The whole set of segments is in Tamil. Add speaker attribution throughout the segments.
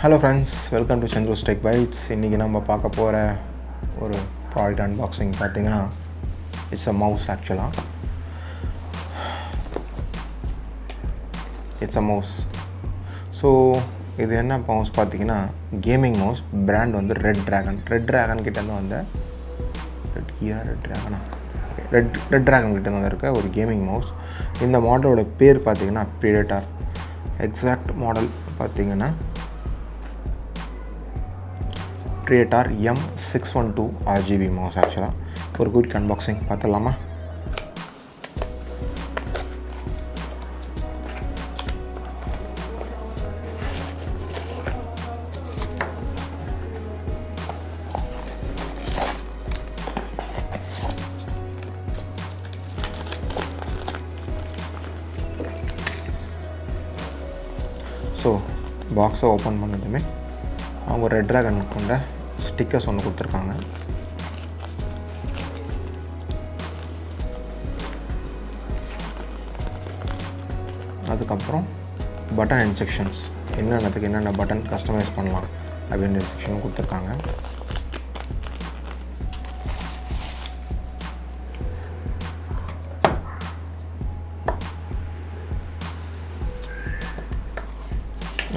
Speaker 1: Hello friends, welcome to Chandru'sTechBytes. இன்றைக்கி நம்ம பார்க்க போகிற ஒரு ப்ராடக்ட் அன்பாக்சிங் பார்த்தீங்கன்னா இட்ஸ் அ மவுஸ். ஆக்சுவலாக இட்ஸ் அ மவுஸ். ஸோ இது என்ன மவுஸ் பார்த்தீங்கன்னா கேமிங் மவுஸ். பிராண்ட் வந்து ரெட்ராகன் கிட்டேருந்து வந்த ரெட்ராகன் கிட்டேருந்து வந்திருக்க ஒரு கேமிங் மவுஸ். இந்த மாடலோட பேர் பார்த்தீங்கன்னா ப்ரீடேட்டர். எக்ஸாக்ட் மாடல் பார்த்தீங்கன்னா Redragon M612 RGB mouse. ஆக்சுவலாக ஒரு குயிக் அன்பாக்சிங் பார்த்துடலாமா? ஸோ பாக்ஸை ஓப்பன் பண்ணதுமே அவங்க ரெட்ராகன் கொண்ட ஸ்டிக்கர்ஸ் ஒன்று கொடுத்துருக்காங்க. அதுக்கப்புறம் பட்டன் இன்ஸ்ட்ரக்ஷன்ஸ், என்னென்னத்துக்கு என்னென்ன பட்டன் கஸ்டமைஸ் பண்ணலாம் அப்படின்ற இன்ஸ்ட்ரக்ஷனும் கொடுத்துருக்காங்க.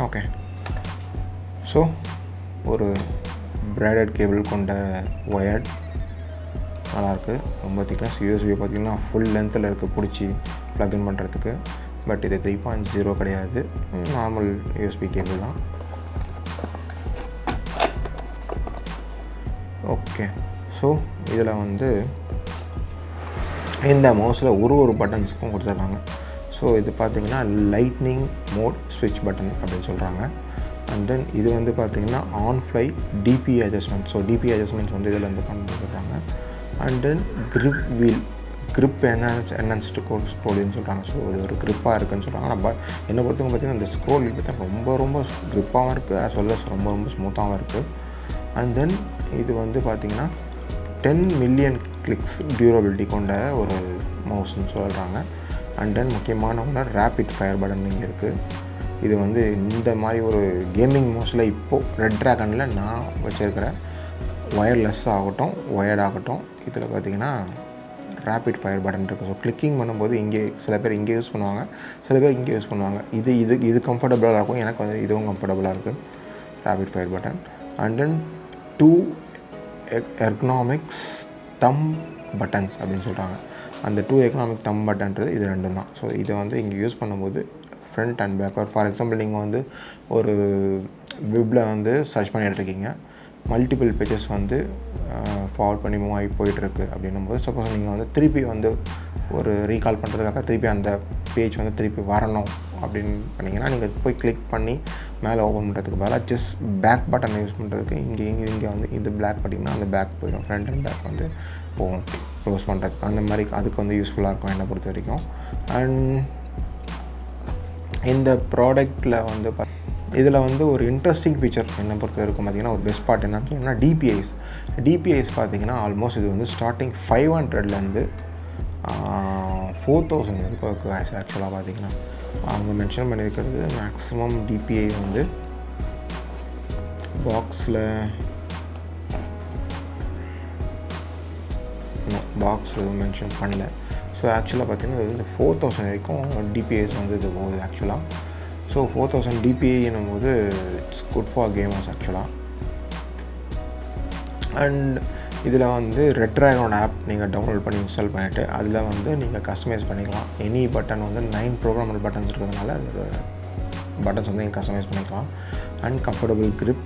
Speaker 1: ஓகே, ஸோ ஒரு பிராடட் கேபிள் கொண்ட ஒயர்ட் நல்லாயிருக்கு, ரொம்ப திக்னஸ். யூஎஸ்பி பார்த்திங்கன்னா ஃபுல் லென்த்தில் இருக்குது பிடிச்சி ப்ளக்இன் பண்ணுறதுக்கு. பட் இது 3.0 கிடையாது, நார்மல் யூஎஸ்பி கேபிள் தான். ஓகே, ஸோ இதில் வந்து இந்த மவுஸில் ஒரு பட்டன்ஸுக்கும் கொடுத்துருக்காங்க. ஸோ இது பார்த்திங்கன்னா லைட்னிங் மோட் ஸ்விட்ச் பட்டன் அப்படின்னு சொல்கிறாங்க. அண்ட் தென் இது வந்து பார்த்திங்கன்னா on fly DPI adjustment. So DPI adjustments வந்து இதில் வந்து பண்ணிட்டுருக்காங்க. அண்ட் தென் கிரிப் என்ஹான்ஸ்டு ஸ்க்ரோல்னு சொல்கிறாங்க. ஸோ இது ஒரு கிரிப்பாக இருக்குதுன்னு சொல்கிறாங்க. நம்ம என்னை பொறுத்தவங்க பார்த்திங்கன்னா இந்த ஸ்க்ரோல் பார்த்தீங்கன்னா ரொம்ப கிரிப்பாகவும் இருக்குது, ஆஸ் வெல் அஸ் ரொம்ப ஸ்மூத்தாகவும் இருக்குது. அண்ட் தென் இது வந்து பார்த்திங்கன்னா 10 மில்லியன் கிளிக்ஸ் டியூரபிலிட்டி கொண்ட ஒரு மவுஸ்ன்னு சொல்கிறாங்க. அண்ட் தென் முக்கியமான ஒன்று ரேபிட் ஃபயர் பட்டன் இங்கே இருக்குது. இது வந்து இந்த மாதிரி ஒரு கேமிங் மவுஸில் இப்போது ரெட்ராகனில் நான் வச்சுருக்கிற ஒயர்லெஸ் ஆகட்டும் ஒயர்ட் ஆகட்டும், இதில் பார்த்திங்கன்னா ரேபிட் ஃபயர் பட்டன் இருக்குது. ஸோ கிளிக்கிங் பண்ணும்போது இங்கே சில பேர் இங்கே யூஸ் பண்ணுவாங்க, சில பேர் இங்கே யூஸ் பண்ணுவாங்க. இது கம்ஃபர்டபுளாக இருக்கும், எனக்கு வந்து இதுவும் கம்ஃபர்டபுளாக இருக்குது rapid fire button. And then 2 ergonomics thumb buttons அப்படின்னு சொல்கிறாங்க. அந்த 2 எர்கனாமிக் தம் பட்டன்றது இது ரெண்டும் தான். ஸோ இதை வந்து இங்கே யூஸ் பண்ணும்போது front and back, for example நீங்கள் வந்து ஒரு வெப்பில் வந்து சர்ச் பண்ணிகிட்ருக்கீங்க, மல்டிபிள் பேஜஸ் வந்து ஃபார்வர்ட் பண்ணி மூவ் ஆகி போயிட்டுருக்கு அப்படின்னும் போது, சப்போஸ் நீங்கள் வந்து திருப்பி வந்து ஒரு ரீகால் பண்ணுறதுக்காக திருப்பி அந்த பேஜ் வந்து திருப்பி வரணும் அப்படின்னு பண்ணிங்கன்னா நீங்கள் போய் கிளிக் பண்ணி மேலே ஓப்பன் பண்ணுறதுக்கு பதிலாக ஜஸ்ட் பேக் பட்டன் யூஸ் பண்ணுறதுக்கு இங்கே வந்து இந்த பேக் பண்ணிங்கன்னா அந்த பேக் போயிடும், ஃப்ரண்ட் அண்ட் பேக் வந்து போகும் க்ளோஸ் பண்ணுறதுக்கு. அந்த மாதிரி அதுக்கு வந்து யூஸ்ஃபுல்லாக இருக்கும் என்னை பொறுத்த வரைக்கும். அண்ட் இந்த ப்ராடக்டில் வந்து இதில் வந்து ஒரு இன்ட்ரெஸ்டிங் ஃபீச்சர் என்ன பொறுத்த வரைக்கும் பார்த்திங்கன்னா ஒரு பெஸ்ட் பார்ட் என்னன்னு சொன்னால் டிபிஐஸ் பார்த்திங்கன்னா ஆல்மோஸ்ட் இது வந்து ஸ்டார்டிங் 500லேருந்து 4000 வரைக்கும் இருக்குது. ஆக்சுவலாக பார்த்திங்கன்னா அவங்க மென்ஷன் பண்ணியிருக்கிறது மேக்ஸிமம் டிபிஐ வந்து பாக்ஸில் எதுவும் மென்ஷன் பண்ணல. ஸோ ஆக்சுவலாக பார்த்திங்கன்னா இது வந்து 4000 வரைக்கும் டிபிஐஸ் வந்து இது போகுது ஆக்சுவலாக. ஸோ 4000 டிபிஐ என்னும்போது இட்ஸ் குட் ஃபார் கேமர்ஸ் ஆக்சுவலாக. அண்ட் இதில் வந்து ரெட்ராகனோட ஆப் நீங்கள் டவுன்லோட் பண்ணி இன்ஸ்டால் பண்ணிவிட்டு அதில் வந்து நீங்கள் கஸ்டமைஸ் பண்ணிக்கலாம். எனி பட்டன் வந்து 9 ப்ரோக்ராமபிள் பட்டன்ஸ் இருக்கிறதுனால அது பட்டன்ஸ் வந்து நீங்கள் கஸ்டமைஸ் பண்ணிக்கலாம். And comfortable grip.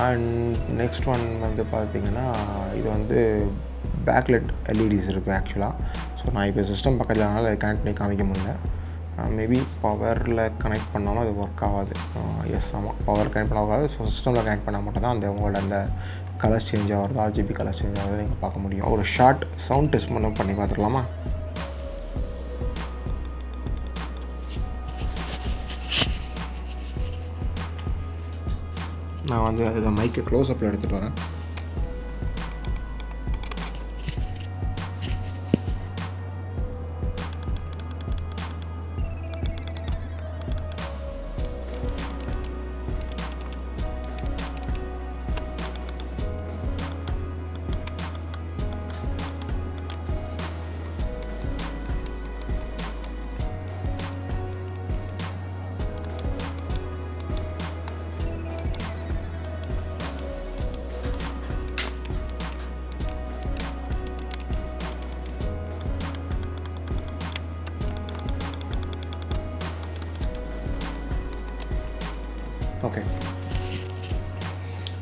Speaker 1: And next one வந்து பார்த்திங்கன்னா இது வந்து பேக்லெட் எல்இடிஸ் இருக்குது ஆக்சுவலாக. ஸோ நான் இப்போ சிஸ்டம் பக்கத்தில் அதனால் அதை கனெக்ட் பண்ணி காமிக்க முடியல. மேபி பவரில் கனெக்ட் பண்ணாலும் அது ஒர்க் ஆகாது. எஸ், ஆமாம், பவர் கனெக்ட் பண்ண ஆகாது. ஸோ சிஸ்டமில் கனெக்ட் பண்ணால் மட்டும் தான் அந்த உங்களோட அந்த கலர்ஸ் சேஞ்ச் ஆகிறது, RGB கலர் சேஞ்ச் ஆகிறது நீங்கள் பார்க்க முடியும். ஒரு ஷார்ட் சவுண்ட் டெஸ்ட் பண்ணி பார்த்துக்கலாமா? நான் வந்து அதை மைக்கை க்ளோஸ் அப்பில் எடுத்துகிட்டு வரேன்.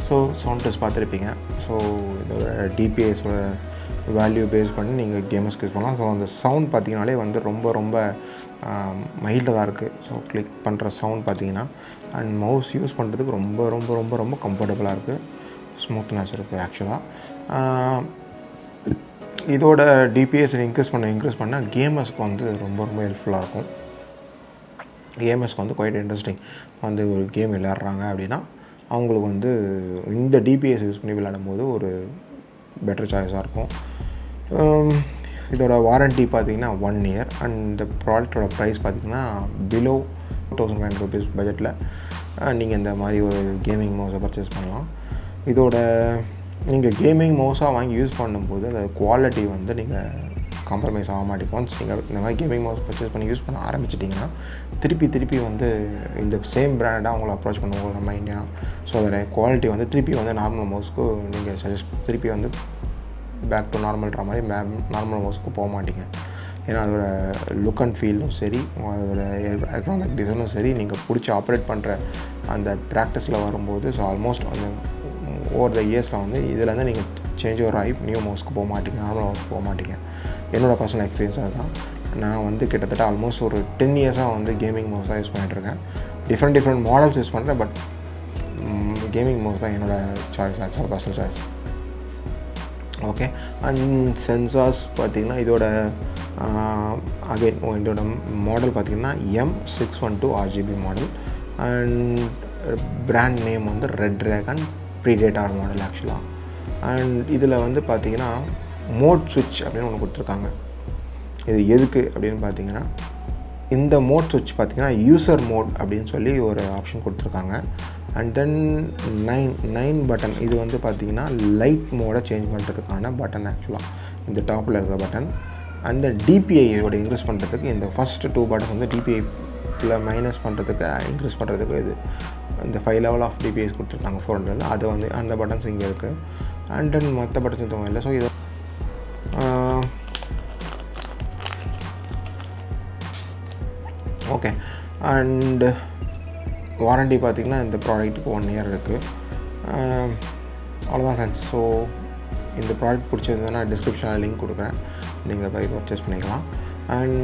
Speaker 1: ஸோ சவுண்ட் டெஸ்ட் பார்த்துருப்பீங்க. ஸோ இதோட டிபிஎஸோட வேல்யூ பேஸ் பண்ணி நீங்கள் கேமர்ஸ்க்கு யூஸ் பண்ணலாம். ஸோ அந்த சவுண்ட் பார்த்திங்கனாலே வந்து ரொம்ப மைல்டாக தான் இருக்குது. ஸோ கிளிக் பண்ணுற சவுண்ட் பார்த்திங்கன்னா அண்ட் மவுஸ் யூஸ் பண்ணுறதுக்கு ரொம்ப கம்ஃபர்டபுளாக இருக்குது, ஸ்மூத்னஸ் இருக்குது. ஆக்சுவலாக இதோட டிபிஎஸ் இன்க்ரீஸ் பண்ண கேமர்ஸ்க்கு வந்து ரொம்ப ஹெல்ப்ஃபுல்லாக இருக்கும். கேமர்ஸ்க்கு வந்து குவைட் இன்ட்ரெஸ்டிங் வந்து ஒரு கேம் விளையாடுறாங்க அப்படின்னா அவங்களுக்கு வந்து இந்த டிபிஎஸ் யூஸ் பண்ணி விளையாடும் போது ஒரு பெட்டர் சாய்ஸாக இருக்கும். இதோட வாரண்ட்டி பார்த்திங்கன்னா 1 year அண்ட் இந்த ப்ராடக்டோட ப்ரைஸ் பார்த்திங்கன்னா பிலோ 2500 rupees பட்ஜெட்டில் நீங்கள் இந்த மாதிரி ஒரு கேமிங் மவுஸை பர்ச்சேஸ் பண்ணலாம். இதோட நீங்கள் கேமிங் மவுஸாக வாங்கி யூஸ் பண்ணும்போது அந்த குவாலிட்டி வந்து நீங்கள் காம்ப்ரமைஸ் ஆக மாட்டேங்க. ஒன்ஸ் நீங்கள் இந்த மாதிரி கேமிங் மவுஸ் பர்ச்சேஸ் பண்ணி யூஸ் பண்ண ஆரம்பிச்சிட்டிங்கன்னா திருப்பி வந்து இந்த சேம் பிராண்டாக அவங்கள அப்ரோச் பண்ணுவோம் நம்ம இந்தியா. ஸோ அதோட குவாலிட்டி வந்து திருப்பி வந்து நார்மல் மவுஸ்க்கு நீங்கள் சஜஸ்ட் திருப்பி வந்து பேக் டு நார்மல்ன்ற மாதிரி நார்மல் மவுஸ்க்கு போக மாட்டீங்க. ஏன்னா அதோட லுக் அண்ட் ஃபீலும் சரி, அதோட எர்கனாமிக் டிசைனும் சரி, நீங்கள் பிடிச்சி ஆப்ரேட் பண்ணுற அந்த ப்ராக்டிஸில் வரும்போது ஸோ ஆல்மோஸ்ட் அந்த ஓவர் த இயர்ஸில் வந்து இதில் நீங்கள் சேஞ்ச் ஓவர் ஆகி நியூ மவுஸ்க்கு போக மாட்டீங்க, நார்மல் மவுஸ்க்கு போக மாட்டீங்க. என்னோடய பர்சனல் எக்ஸ்பீரியன்ஸ் அதுதான். நான் வந்து கிட்டத்தட்ட ஆல்மோஸ்ட் ஒரு 10 yearsஸாக வந்து கேமிங் மவுஸ் தான் யூஸ் பண்ணிகிட்ருக்கேன். டிஃப்ரெண்ட் மாடல்ஸ் யூஸ் பண்ணுறேன், பட் கேமிங் மவுஸ் தான் என்னோடய choice, actual personal choice. Okay. And sensors பார்த்திங்கன்னா இதோட இதோட மாடல் பார்த்திங்கன்னா M612 RGB model and brand name வந்து Redragon ப்ரீடேட்டார் மாடல் ஆக்சுவலாக. அண்ட் இதில் வந்து பார்த்திங்கன்னா மோட் ஸ்விட்ச் அப்படின்னு ஒன்று கொடுத்துருக்காங்க. இது எதுக்கு அப்படின்னு பார்த்தீங்கன்னா இந்த மோட் ஸ்விட்ச் பார்த்திங்கன்னா யூசர் மோட் அப்படின்னு சொல்லி ஒரு ஆப்ஷன் கொடுத்துருக்காங்க. அண்ட் தென் 9 பட்டன், இது வந்து பார்த்திங்கன்னா லைட் மோடை சேஞ்ச் பண்ணுறதுக்கான பட்டன் ஆக்சுவலாக இந்த டாப்பில் இருக்க பட்டன். அந்த டிபிஐயோட இன்க்ரீஸ் பண்ணுறதுக்கு இந்த ஃபஸ்ட்டு 2 பட்டன் வந்து டிபிஐயில் மைனஸ் பண்ணுறதுக்கு இன்க்ரீஸ் பண்ணுறதுக்கு இது இந்த 5 level ஆஃப் டிபிஐஸ் கொடுத்துருக்காங்க 400. அது வந்து அந்த பட்டன்ஸ் இங்கே இருக்குது. அண்ட் தென் மற்ற பட்டன்ஸ் எதுவும் இல்லை. ஸோ இதை ஓகே. அண்டு வாரண்ட்டி பார்த்திங்கன்னா இந்த ப்ராடக்ட்டுக்கு 1 year இருக்குது. அவ்வளோதான் ஃப்ரெண்ட்ஸ். ஸோ இந்த ப்ராடக்ட் பிடிச்சிருந்ததுன்னா டிஸ்கிரிப்ஷனில் லிங்க் கொடுக்குறேன், நீங்கள் போய் பர்ச்சேஸ் பண்ணிக்கலாம். அண்ட்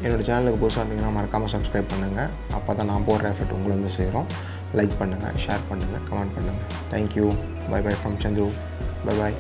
Speaker 1: என்னோடய சேனலுக்கு புதுசாக இருந்தீங்கன்னா மறக்காமல் சப்ஸ்கிரைப் பண்ணுங்கள். அப்போ தான் நான் போடுற எஃபர்ட் உங்களை வந்து சேரும். லைக் பண்ணுங்கள், ஷேர் பண்ணுங்கள், கமெண்ட் பண்ணுங்கள். Thank you. Bye from Chandru. By.